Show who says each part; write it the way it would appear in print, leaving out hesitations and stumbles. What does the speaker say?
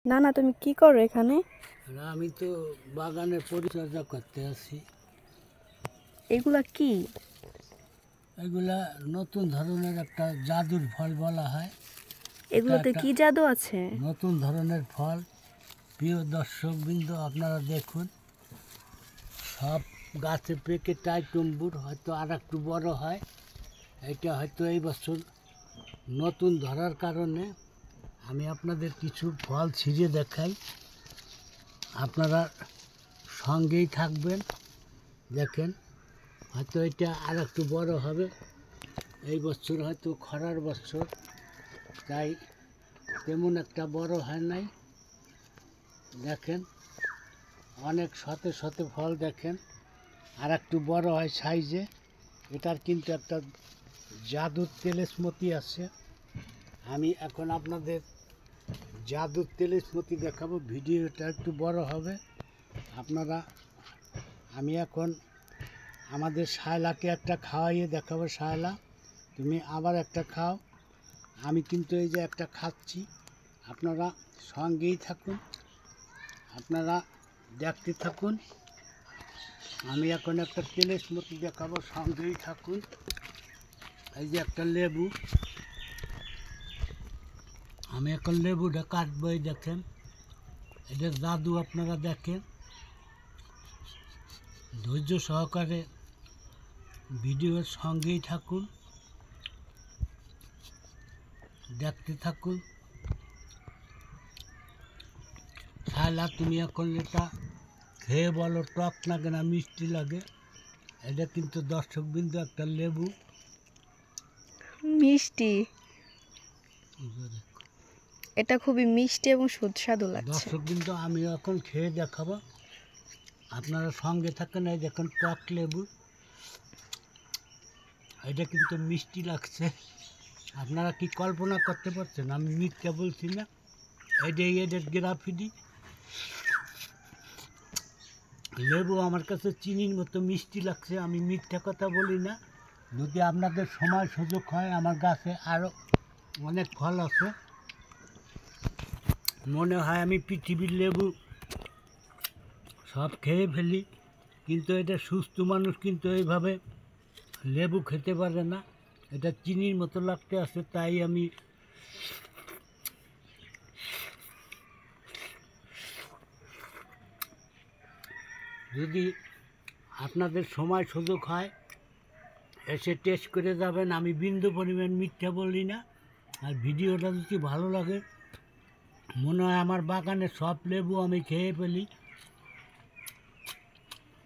Speaker 1: না না, তুমি কি করো এখানে?
Speaker 2: আমি তো বাগানের পরিচর্যা করতে আসি।
Speaker 1: এগুলা কি?
Speaker 2: এগুলা নতুন ধরনের একটা জাদুর ফল বলা হয়। এটা
Speaker 1: এগুলোতে
Speaker 2: একটা
Speaker 1: কি জাদু আছে?
Speaker 2: নতুন ধরনের ফল। প্রিয় দর্শকবৃন্দ, আপনারা দেখুন, সব গাছে পেকে টাইটম্বুর হয়তো আর একটু বড় হয়। এটা হয়তো এই বছর নতুন ধরার কারণে আমি আপনাদের কিছু ফল ছিঁড়ে দেখাই, আপনারা সঙ্গেই থাকবেন। দেখেন, হয়তো এটা আর একটু বড় হবে। এই বছর হয়তো খরার বছর, তাই তেমন একটা বড় হয় নাই। দেখেন, অনেক শতে শতে ফল দেখেন, আর একটু বড় হয় সাইজে। এটার কিন্তু একটা জাদুর তেলেসমতি আছে। আমি এখন আপনাদের জাদুর তেলেসমতি দেখাবো। ভিডিওটা একটু বড় হবে। আপনারা, আমি এখন আমাদের শায়লাকে একটা খাওয়াইয়ে দেখাবো। শায়লা, তুমি আবার একটা খাও। আমি কিন্তু এই যে একটা খাচ্ছি, আপনারা সঙ্গেই থাকুন, আপনারা দেখতে থাকুন। আমি এখন একটা তেলেসমতি দেখাবো, সঙ্গেই থাকুন। এই যে একটা লেবু, আমি এখন লেবুটা কাটবো। এই দেখেন, এটা জাদু, আপনারা দেখেন, ধৈর্য সহকারে ভিডিওর সঙ্গেই থাকুন, দেখতে থাকুন। শায়লা, তুমি এখন এটা খেয়ে বলো টক লাগে না মিষ্টি লাগে। এটা কিন্তু দর্শকবৃন্দ একটা লেবু।
Speaker 1: মিষ্টি। এটা খুবই মিষ্টি এবং সুস্বাদু লাগছে।
Speaker 2: দর্শকবৃন্দ, আমি এখন খেয়ে দেখাবো, আপনারা সঙ্গে থাকেন। এই দেখেন, টক লেবু, এটা কিন্তু মিষ্টি লাগছে। আপনারা কি কল্পনা করতে পারছেন? আমি মিথ্যা বলছি না। এটাই এদের গ্রাফিটি। লেবু আমার কাছে চিনির মতো মিষ্টি লাগছে, আমি মিথ্যা কথা বলি না। যদি আপনাদের সময় সুযোগ হয়, আমার গাছে আরও অনেক ফল আছে। মনে হয় আমি পৃথিবীর লেবু সব খেয়ে ফেলি, কিন্তু এটা সুস্থ মানুষ কিন্তু এইভাবে লেবু খেতে পারে না। এটা চিনির মতো লাগতে আছে, তাই আমি যদি আপনাদের সময় সুযোগ হয়, এসে টেস্ট করে যাবেন। আমি বিন্দু পরিমাণ মিথ্যা বলি না। আর ভিডিওটা যদি ভালো লাগে, মনে হয় আমার বাগানে সব লেবু আমি খেয়ে ফেলি,